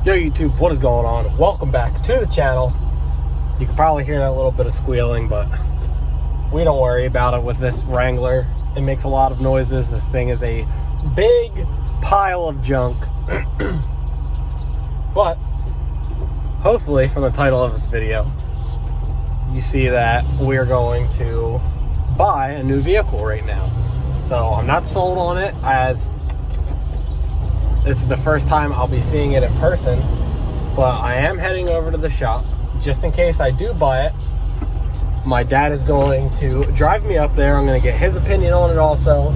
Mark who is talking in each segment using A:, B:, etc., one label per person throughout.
A: Yo YouTube, what is going on? Welcome back to the channel. You can probably hear that little bit of squealing, but we don't worry about it with this Wrangler. It makes a lot of noises. This thing is a big pile of junk. But hopefully from the title of this video, you see that we're going to buy a new vehicle right now. So I'm not sold on it, as this is the first time I'll be seeing it in person, but I am heading over to the shop just in case I do buy it. My dad is going to drive me up there. I'm going to get his opinion on it also,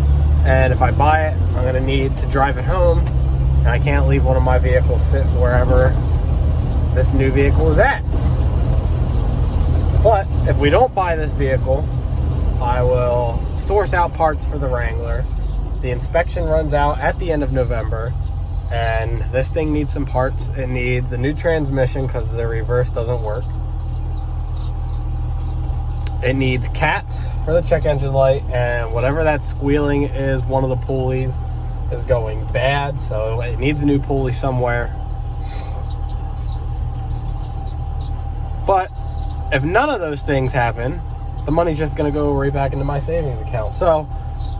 A: and if I buy it, I'm going to need to drive it home, and I can't leave one of my vehicles sit wherever this new vehicle is at. But if we don't buy this vehicle, I will source out parts for the Wrangler. The inspection runs out at the end of November, and this thing needs some parts. It needs a new transmission because the reverse doesn't work. It needs cats for the check engine light, and whatever that squealing is, one of the pulleys is going bad, so it needs a new pulley somewhere. But if none of those things happen, the money's just going to go right back into my savings account. So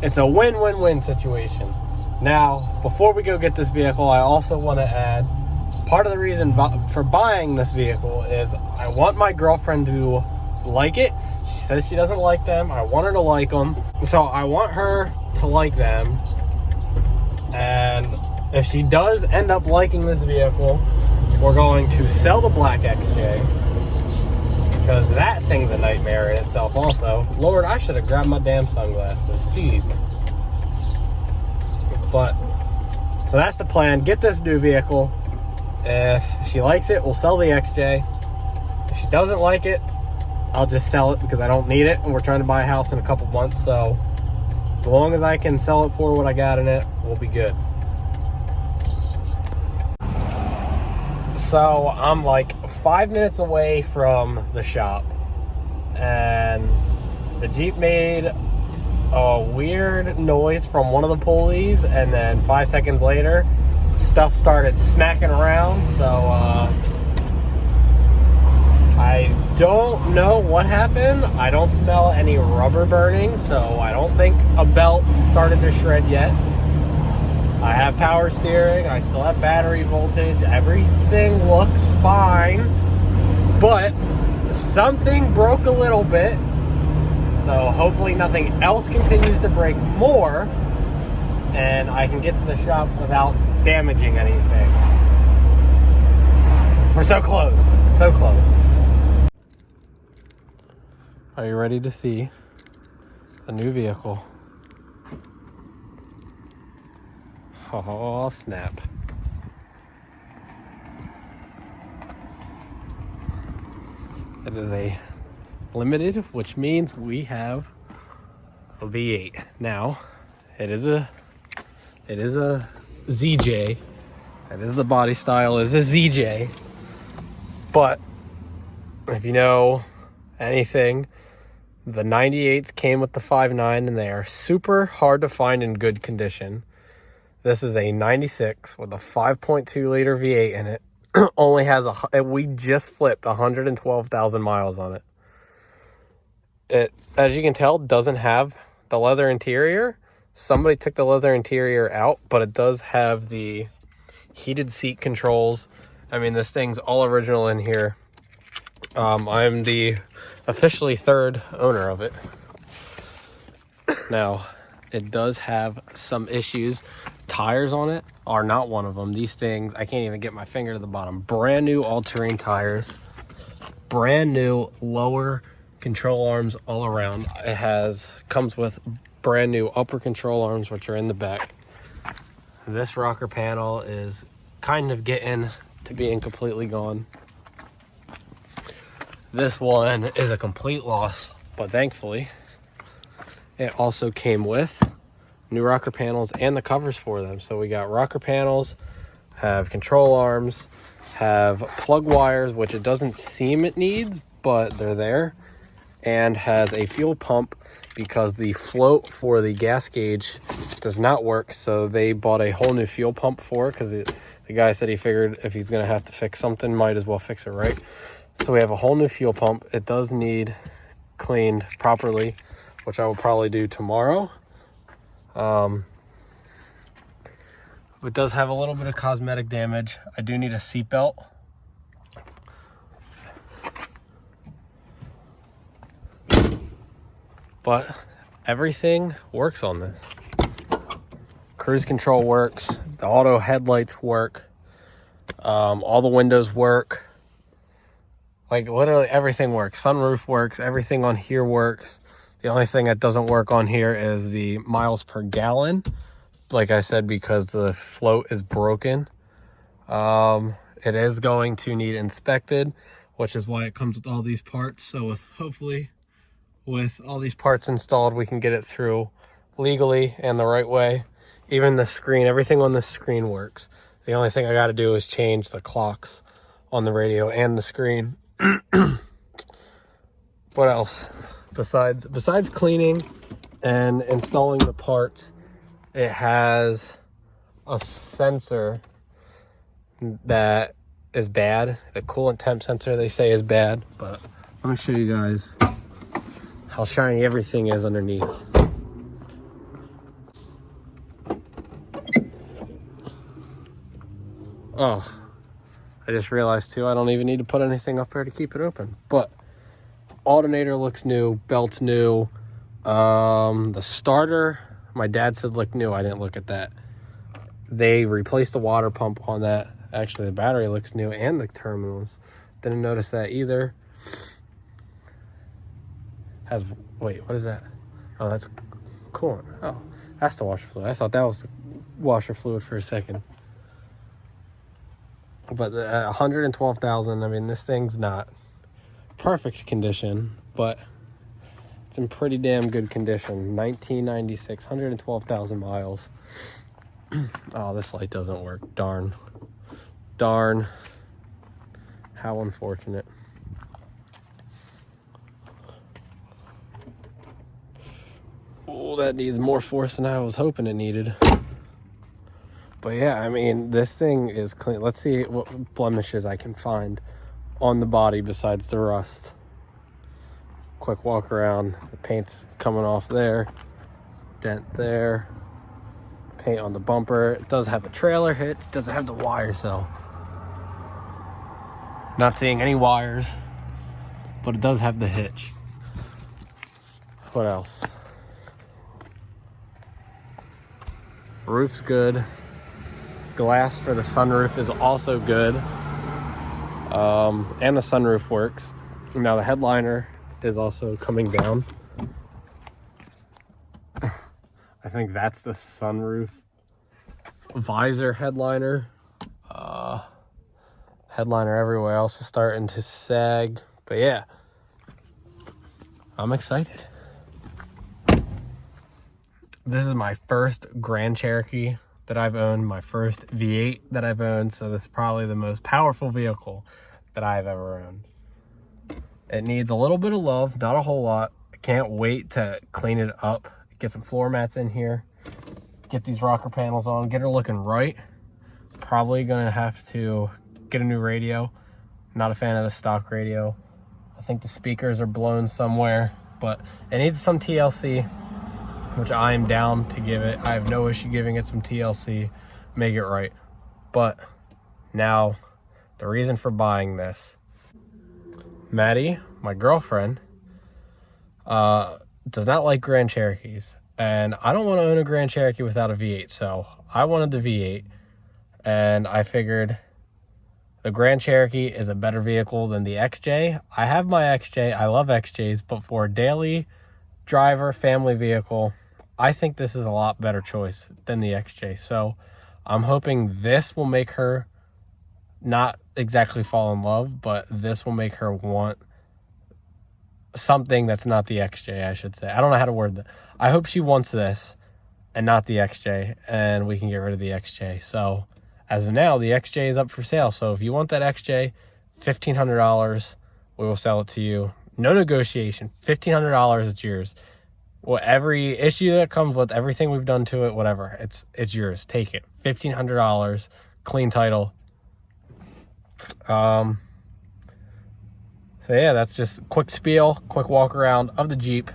A: it's a win-win-win situation. Now, before we go get this vehicle, I also want to add, part of the reason for buying this vehicle is I want my girlfriend to like it. She says she doesn't like them. I want her to like them. So I want her to like them. And if she does end up liking this vehicle, we're going to sell the black XJ, because that thing's a nightmare in itself also. Lord, I should have grabbed my damn sunglasses. Jeez. But, so that's the plan. Get this new vehicle. If she likes it, we'll sell the XJ. If she doesn't like it, I'll just sell it because I don't need it. And we're trying to buy a house in a couple months. So, as long as I can sell it for what I got in it, we'll be good. So, I'm like 5 minutes away from the shop, and the Jeep made a weird noise from one of the pulleys, and then 5 seconds later stuff started smacking around. So I don't know what happened. I don't smell any rubber burning, so I don't think a belt started to shred yet. I have power steering, I still have battery voltage, everything looks fine, but something broke a little bit, so hopefully nothing else continues to break more, and I can get to the shop without damaging anything. We're so close, so close. Are you ready to see the new vehicle? Oh, snap. It is a limited, which means we have a V8. Now, it is a ZJ. That is the body style, is a ZJ. But if you know anything, the 98s came with the 5.9, and they are super hard to find in good condition. This is a 96 with a 5.2 liter V8 in it. Only has we just flipped 112,000 miles on it. It, as you can tell, doesn't have the leather interior. Somebody took the leather interior out, but it does have the heated seat controls. I mean, this thing's all original in here. I'm the officially third owner of it. Now, it does have some issues. Tires on it are not one of them. These things, I can't even get my finger to the bottom. Brand new all-terrain tires. Brand new lower control arms all around. It comes with brand new upper control arms, which are in the back. This rocker panel is kind of getting to being completely gone. This one is a complete loss, but thankfully it also came with new rocker panels and the covers for them. So we got rocker panels, have control arms, have plug wires, which it doesn't seem it needs, but they're there, and has a fuel pump because the float for the gas gauge does not work. So they bought a whole new fuel pump for it because the The guy said he figured if he's going to have to fix something, might as well fix it right. So we have a whole new fuel pump. It does need cleaned properly, which I will probably do tomorrow. It does have a little bit of cosmetic damage. I do need a seatbelt. But everything works on this. Cruise control works. The auto headlights work. All the windows work. Like literally everything works. Sunroof works. Everything on here works. The only thing that doesn't work on here is the miles per gallon. Like I said, because the float is broken. It is going to need inspected, which is why it comes with all these parts. So hopefully with all these parts installed, we can get it through legally and the right way. Even the screen, everything on the screen works. The only thing I got to do is change the clocks on the radio and the screen. What else? Besides cleaning and installing the parts, it has a sensor that is bad. The coolant temp sensor, they say, is bad, but let me show you guys how shiny everything is underneath. Oh, I just realized too, I don't even need to put anything up there to keep it open. But alternator looks new, belt's new. The starter, my dad said looked new. I didn't look at that. They replaced the water pump on that. Actually, the battery looks new and the terminals. Didn't notice that either. Wait, what is that? Oh, that's coolant. Oh, that's the washer fluid. I thought that was the washer fluid for a second. But the 112,000, I mean, this thing's not perfect condition, but it's in pretty damn good condition. 1996, 112,000 miles. Oh, this light doesn't work. Darn. How unfortunate. Oh, that needs more force than I was hoping it needed. But yeah, I mean, this thing is clean. Let's see what blemishes I can find on the body besides the rust. Quick walk around. The paint's coming off there. Dent there. Paint on the bumper. It does have a trailer hitch. It doesn't have the wires though. Not seeing any wires, but it does have the hitch. What else? Roof's good. Glass for the sunroof is also good. And the sunroof works. Now the headliner is also coming down. I think that's the sunroof visor headliner. Headliner everywhere else is starting to sag. But yeah, I'm excited. This is my first Grand Cherokee that I've owned, my first V8 that I've owned, so this is probably the most powerful vehicle that I've ever owned. It needs a little bit of love, not a whole lot. I can't wait to clean it up, get some floor mats in here, get these rocker panels on, get her looking right. Probably gonna have to get a new radio. Not a fan of the stock radio. I think the speakers are blown somewhere, but it needs some TLC, which I am down to give it. I have no issue giving it some TLC, make it right. But now, the reason for buying this. Maddie, my girlfriend, does not like Grand Cherokees. And I don't want to own a Grand Cherokee without a V8. So I wanted the V8. And I figured the Grand Cherokee is a better vehicle than the XJ. I have my XJ. I love XJs. But for a daily driver, family vehicle, I think this is a lot better choice than the XJ. So I'm hoping this will make her not exactly fall in love, but this will make her want something that's not the XJ, I should say. I don't know how to word that. I hope she wants this and not the XJ, and we can get rid of the XJ. So as of now, the XJ is up for sale. So if you want that XJ, $1,500, we will sell it to you. No negotiation, $1,500, it's yours. Well, every issue that comes with everything we've done to it, whatever, it's yours. Take it. $1,500. clean title. So yeah, that's just a quick spiel, quick walk around of the Jeep.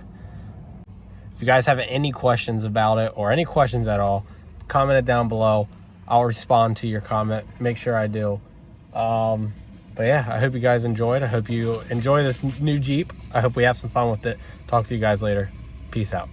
A: If you guys have any questions about it or any questions at all, comment it down below. I'll respond to your comment. Make sure I do. But yeah, I hope you guys enjoyed. I hope you enjoy this new Jeep. I hope we have some fun with it. Talk to you guys later. Peace out.